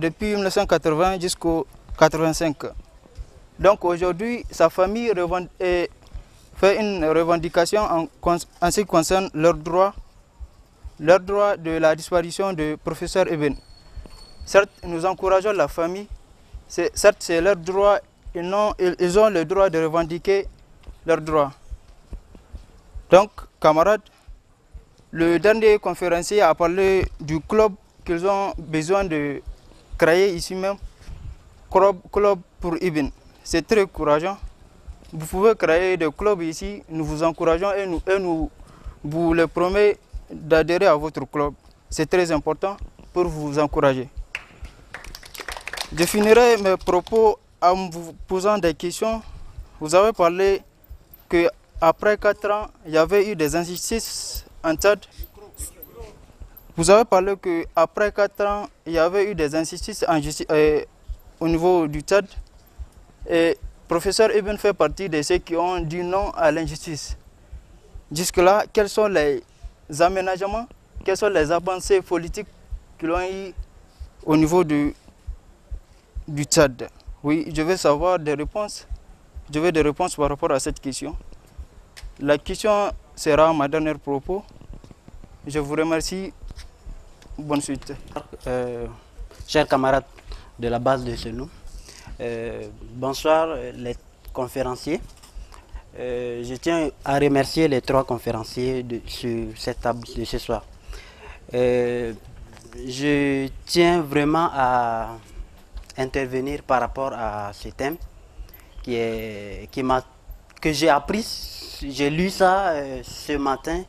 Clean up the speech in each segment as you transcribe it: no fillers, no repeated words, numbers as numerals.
depuis 1980 jusqu'au 85. Donc aujourd'hui, sa famille fait une revendication en ce qui concerne leur droit de la disparition du professeur Eben. Certes, nous encourageons la famille, certes c'est leur droit, ils ont le droit de revendiquer leurs droits. Donc, camarades, le dernier conférencier a parlé du club qu'ils ont besoin de créer ici même, club pour Ibn. C'est très encourageant. Vous pouvez créer des clubs ici, nous vous encourageons et nous vous le promettons d'adhérer à votre club. C'est très important pour vous encourager. Je finirai mes propos en vous posant des questions. Vous avez parlé qu'après 4 ans, il y avait eu des injustices en Tchad. Vous avez parlé qu'après 4 ans, il y avait eu des injustices au niveau du Tchad. Et professeur Ibn fait partie de ceux qui ont dit non à l'injustice. Jusque-là, quels sont les aménagements, quelles sont les avancées politiques qu'ils ont eu au niveau du Tchad? Oui, je veux savoir des réponses. Je veux des réponses par rapport à cette question. La question sera ma dernière propos. Je vous remercie. Bonne suite. Chers camarades de la base de Senou, bonsoir les conférenciers. Je tiens à remercier les 3 conférenciers sur cette table de ce soir. Je tiens vraiment à intervenir par rapport à ce thème que j'ai appris, j'ai lu ça ce matin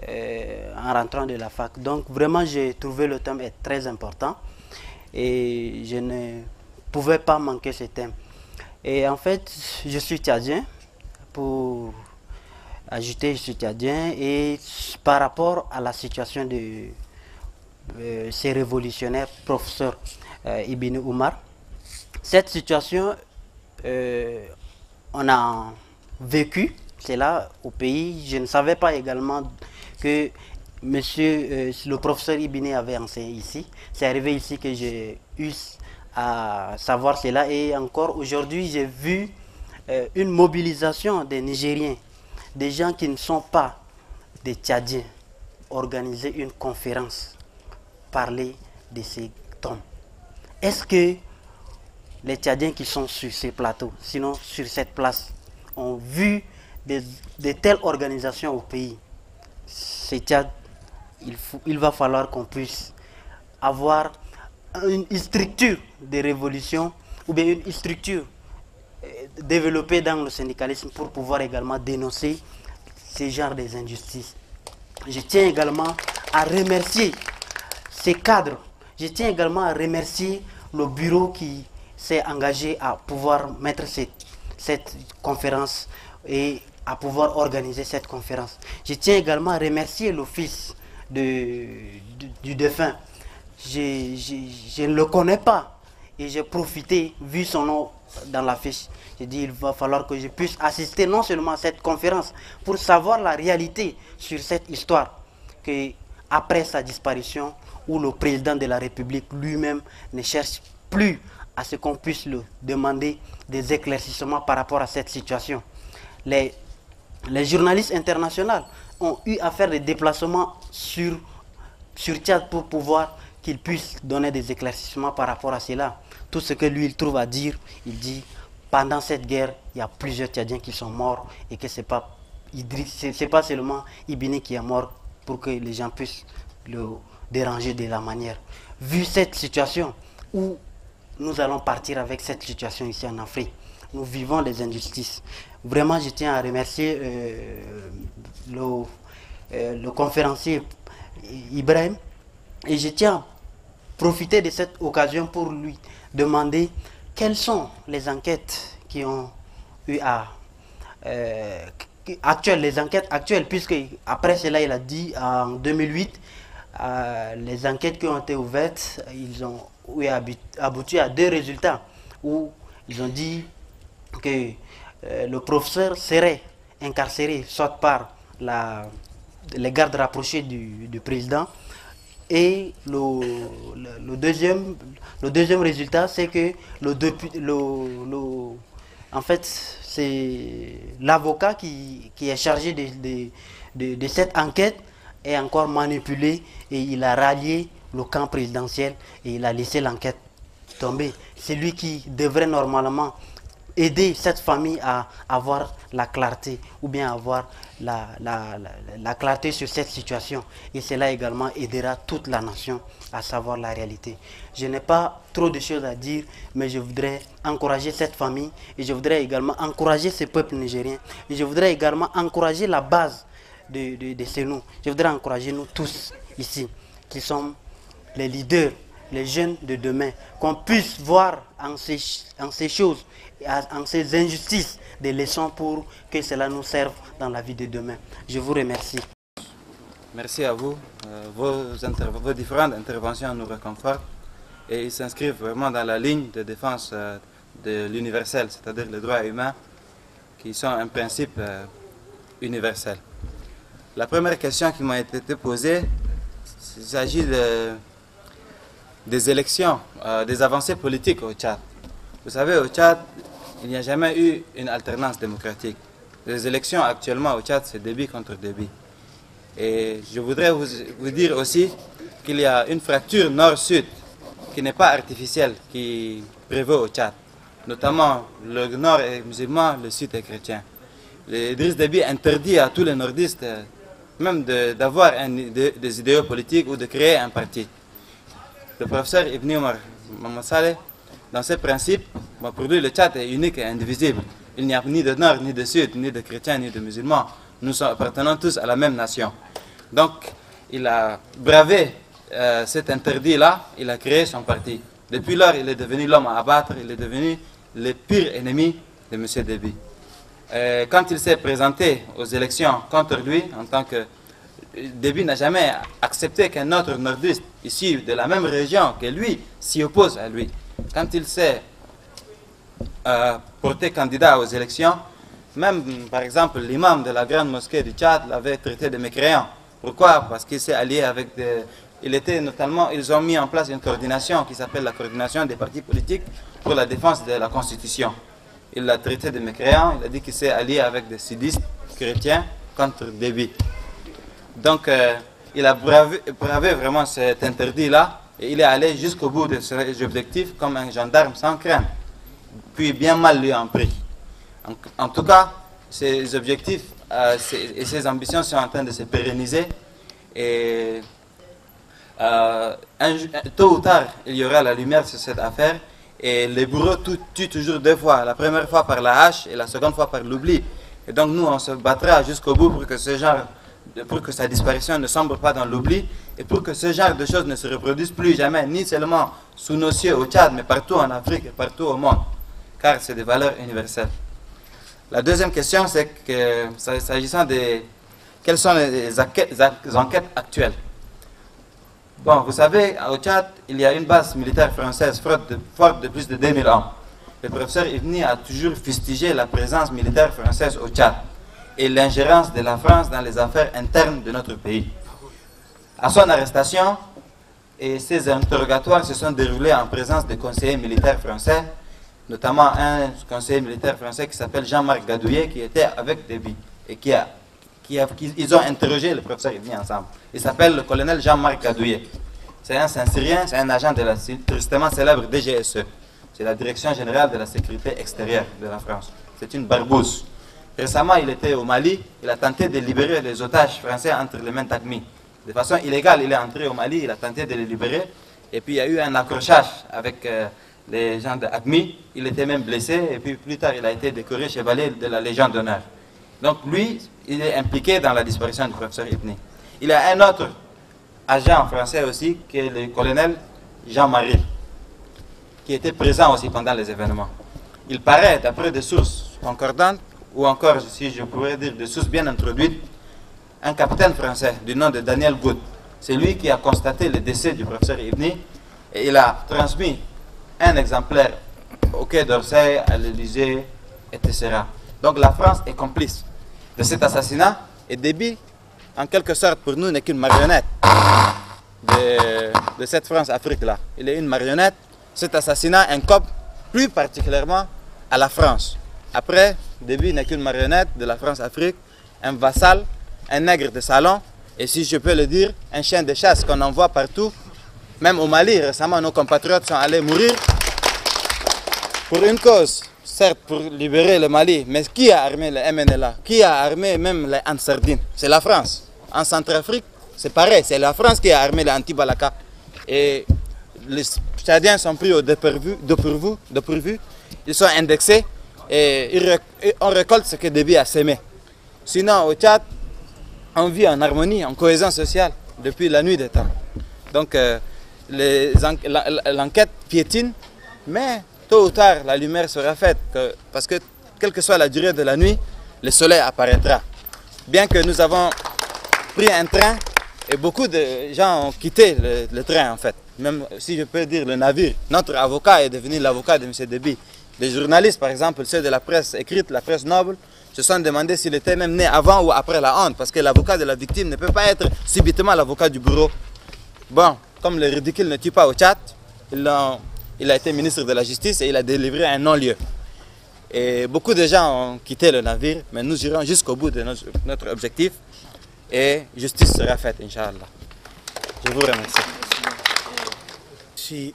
en rentrant de la fac. Donc vraiment j'ai trouvé le thème est très important et je ne pouvais pas manquer ce thème. Et en fait, je suis tchadien, pour ajouter, je suis tchadien, et par rapport à la situation de ces révolutionnaires, professeur Ibn Omar, cette situation, on a vécu cela au pays. Je ne savais pas également que le professeur Ibn avait enseigné ici. C'est arrivé ici que j'ai eu à savoir cela, et encore aujourd'hui j'ai vu une mobilisation des Nigériens, des gens qui ne sont pas des Tchadiens, organiser une conférence, parler de ces tombes. Est-ce que les Tchadiens qui sont sur ces plateaux, sinon sur cette place, ont vu de telles organisations au pays? C'est Tchad, il va falloir qu'on puisse avoir une structure de révolution ou bien une structure développée dans le syndicalisme pour pouvoir également dénoncer ces genres d'injustices. Je tiens également à remercier ces cadres. Je tiens également à remercier le bureau qui s'est engagé à pouvoir mettre cette conférence et à pouvoir organiser cette conférence. Je tiens également à remercier l'office du défunt. Je ne le connais pas et j'ai profité, vu son nom dans l'affiche. J'ai dit il va falloir que je puisse assister non seulement à cette conférence pour savoir la réalité sur cette histoire, que après sa disparition, où le président de la République lui-même ne cherche plus à ce qu'on puisse le demander des éclaircissements par rapport à cette situation. Les journalistes internationaux ont eu à faire des déplacements sur Tchad pour pouvoir qu'il puisse donner des éclaircissements par rapport à cela. Tout ce que lui il trouve à dire, il dit pendant cette guerre, il y a plusieurs Tchadiens qui sont morts et que c'est pas seulement Ibn qui est mort pour que les gens puissent le déranger de la manière. Vu cette situation où nous allons partir avec cette situation ici en Afrique, nous vivons des injustices. Vraiment, je tiens à remercier le conférencier Ibrahim, et je tiens à profiter de cette occasion pour lui demander quelles sont les enquêtes qui ont eu à les enquêtes actuelles, puisque après cela il a dit en 2008 les enquêtes qui ont été ouvertes, ils ont abouti à 2 résultats où ils ont dit que le professeur serait incarcéré soit par les gardes rapprochés du président, Et le deuxième résultat, c'est que en fait, c'est l'avocat qui est chargé de cette enquête est encore manipulé et il a rallié le camp présidentiel et il a laissé l'enquête tomber. C'est lui qui devrait normalement aider cette famille à avoir la clarté ou bien avoir la clarté sur cette situation. Et cela également aidera toute la nation à savoir la réalité. Je n'ai pas trop de choses à dire, mais je voudrais encourager cette famille et je voudrais également encourager ce peuple nigérien. Et je voudrais également encourager la base de Sénou. Je voudrais encourager nous tous ici, qui sommes les leaders, les jeunes de demain, qu'on puisse voir en ces choses, en ces injustices, des leçons pour que cela nous serve dans la vie de demain. Je vous remercie. Merci à vous. Vos différentes interventions nous réconfortent et ils s'inscrivent vraiment dans la ligne de défense de l'universel, c'est-à-dire les droits humains qui sont un principe universel. La première question qui m'a été posée, il s'agit des élections, des avancées politiques au Tchad. Vous savez, au Tchad, il n'y a jamais eu une alternance démocratique. Les élections actuellement au Tchad, c'est Déby contre Déby. Et je voudrais vous dire aussi qu'il y a une fracture nord-sud qui n'est pas artificielle, qui prévaut au Tchad. Notamment, le nord est musulman, le sud est chrétien. Idriss Déby interdit à tous les nordistes même d'avoir des idéaux politiques ou de créer un parti. Le professeur Ibn Omar Mohamed Saleh, dans ses principes, pour lui le Tchad est unique et indivisible. Il n'y a ni de nord, ni de sud, ni de chrétiens, ni de musulmans. Nous appartenons tous à la même nation. Donc, il a bravé cet interdit-là, il a créé son parti. Depuis lors, il est devenu l'homme à abattre, il est devenu le pire ennemi de M. Déby. Quand il s'est présenté aux élections contre lui, en tant que Déby n'a jamais accepté qu'un autre nordiste issu de la même région que lui s'y oppose à lui. Quand il s'est porté candidat aux élections, même par exemple l'imam de la grande mosquée du Tchad l'avait traité de mécréant. Pourquoi? Parce qu'il s'est allié avec ils ont mis en place une coordination qui s'appelle la coordination des partis politiques pour la défense de la Constitution. Il l'a traité de mécréant, il a dit qu'il s'est allié avec des sudistes chrétiens contre Déby. Donc il a bravé vraiment cet interdit-là et il est allé jusqu'au bout de ses objectifs comme un gendarme sans crainte. Puis bien mal lui en pris. En tout cas, ses objectifs et ses ambitions sont en train de se pérenniser et tôt ou tard, il y aura la lumière sur cette affaire. Et les bourreaux tuent toujours deux fois, la première fois par la hache et la seconde fois par l'oubli. Et donc nous, on se battra jusqu'au bout pour que sa disparition ne sombre pas dans l'oubli et pour que ce genre de choses ne se reproduisent plus jamais, ni seulement sous nos cieux au Tchad, mais partout en Afrique et partout au monde, car c'est des valeurs universelles. La deuxième question, c'est que s'agissant de quelles sont les enquêtes actuelles. Bon, vous savez, au Tchad, il y a une base militaire française forte de plus de 2000 hommes. Le professeur Ibni a toujours fustigé la présence militaire française au Tchad et l'ingérence de la France dans les affaires internes de notre pays. À son arrestation, et ses interrogatoires se sont déroulés en présence de conseillers militaires français, notamment un conseiller militaire français qui s'appelle Jean-Marc Gadouillet, qui était avec Déby et ils ont interrogé le professeur Ibni ensemble. Il s'appelle le colonel Jean-Marc Gadouillet. C'est un Saint-Syrien, c'est un agent de la tristement célèbre DGSE. C'est la Direction Générale de la Sécurité Extérieure de la France. C'est une barbouze. Récemment, il était au Mali. Il a tenté de libérer les otages français entre les mains d'AQMI. De façon illégale, il est entré au Mali, il a tenté de les libérer. Et puis, il y a eu un accrochage avec les gens de AQMI. Il était même blessé. Et puis, plus tard, il a été décoré chevalier de la Légion d'honneur. Donc, lui, il est impliqué dans la disparition du professeur Ibni. Il y a un autre agent français aussi, qui est le colonel Jean-Marie, qui était présent aussi pendant les événements. Il paraît, d'après des sources concordantes, ou encore, si je pourrais dire, des sources bien introduites, un capitaine français du nom de Daniel Good. C'est lui qui a constaté le décès du professeur Ibni et il a transmis un exemplaire au Quai d'Orsay, à l'Élysée, etc. Donc la France est complice de cet assassinat et Déby, en quelque sorte, pour nous, n'est qu'une marionnette. de cette France-Afrique-là. Il est une marionnette. Cet assassinat incombe plus particulièrement à la France. Après, Déby n'est qu'une marionnette de la France-Afrique, un vassal, un nègre de salon, et si je peux le dire, un chien de chasse qu'on envoie partout. Même au Mali, récemment, nos compatriotes sont allés mourir pour une cause, certes pour libérer le Mali, mais qui a armé le MNLA? Qui a armé même les Ansardines? C'est la France. En Centrafrique, c'est pareil, c'est la France qui a armé les Anti-Balaka. Et les Tchadiens sont pris au dépourvu, ils sont indexés et on récolte ce que Déby a semé. Sinon, au Tchad, on vit en harmonie, en cohésion sociale depuis la nuit des temps. Donc, l'enquête piétine, mais tôt ou tard, la lumière sera faite. Parce que, quelle que soit la durée de la nuit, le soleil apparaîtra. Bien que nous avons pris un train, et beaucoup de gens ont quitté le train en fait. Même si je peux dire le navire. Notre avocat est devenu l'avocat de M. Déby. Les journalistes, par exemple, ceux de la presse écrite, la presse noble, se sont demandé s'il était même né avant ou après la honte. Parce que l'avocat de la victime ne peut pas être subitement l'avocat du bureau. Bon, comme le ridicule ne tue pas au Tchad, il a été ministre de la Justice et il a délivré un non-lieu. Et beaucoup de gens ont quitté le navire, mais nous irons jusqu'au bout de notre objectif et justice sera faite, Inch'Allah. Je vous remercie. Je suis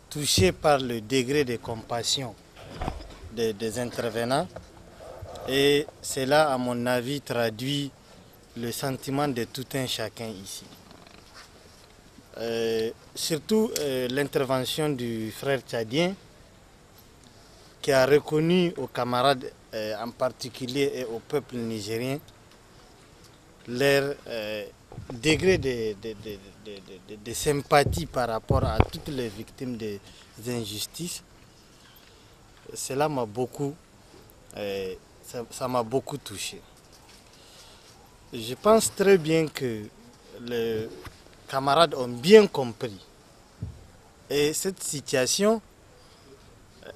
touché par le degré de compassion des intervenants et cela, à mon avis, traduit le sentiment de tout un chacun ici. Surtout l'intervention du frère tchadien qui a reconnu aux camarades en particulier et au peuple nigérien leur degré de sympathie par rapport à toutes les victimes des injustices. Cela m'a beaucoup, ça m'a beaucoup touché. Je pense très bien que les camarades ont bien compris. Et cette situation,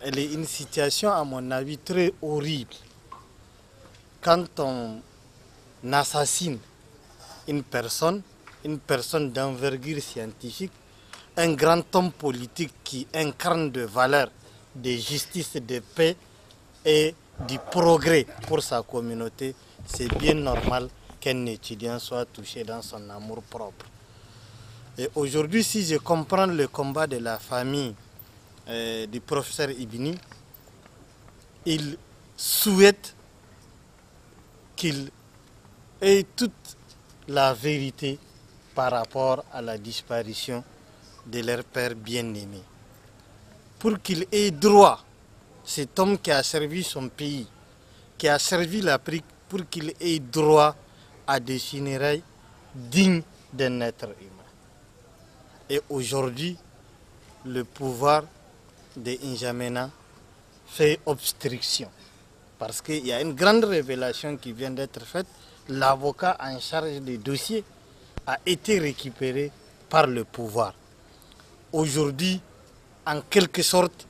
elle est une situation à mon avis très horrible. Quand on assassine une personne d'envergure scientifique, un grand homme politique qui incarne des valeurs de justice, de paix et du progrès pour sa communauté, c'est bien normal qu'un étudiant soit touché dans son amour propre. Et aujourd'hui, si je comprends le combat de la famille du professeur Ibini, il souhaite qu'il ait toute la vérité par rapport à la disparition de leur père bien-aimé. Pour qu'il ait droit, cet homme qui a servi son pays, qui a servi l'Afrique, pour qu'il ait droit à des funérailles dignes d'un être humain. Et aujourd'hui, le pouvoir de N'Djamena fait obstruction. Parce qu'il y a une grande révélation qui vient d'être faite. L'avocat en charge des dossiers a été récupéré par le pouvoir. Aujourd'hui, en quelque sorte,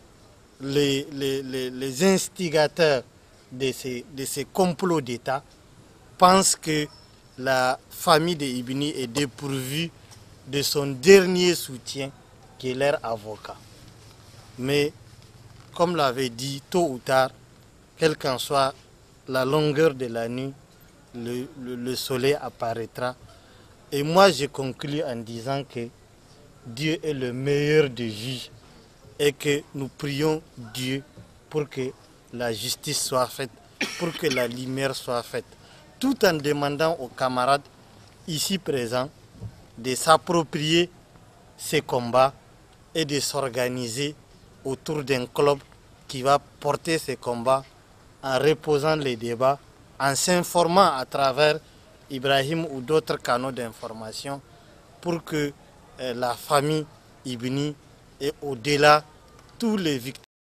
les instigateurs de ces complots d'État pensent que la famille de Ibini est dépourvue de son dernier soutien, qui est leur avocat. Mais, comme l'avait dit, tôt ou tard, quelle qu'en soit la longueur de la nuit, le soleil apparaîtra. Et moi, je conclus en disant que Dieu est le meilleur des juges et que nous prions Dieu pour que la justice soit faite, pour que la lumière soit faite, tout en demandant aux camarades ici présents de s'approprier ces combats et de s'organiser autour d'un club qui va porter ces combats en reposant les débats, en s'informant à travers Ibrahim ou d'autres canaux d'information pour que la famille Ibini et au-delà, tous les victimes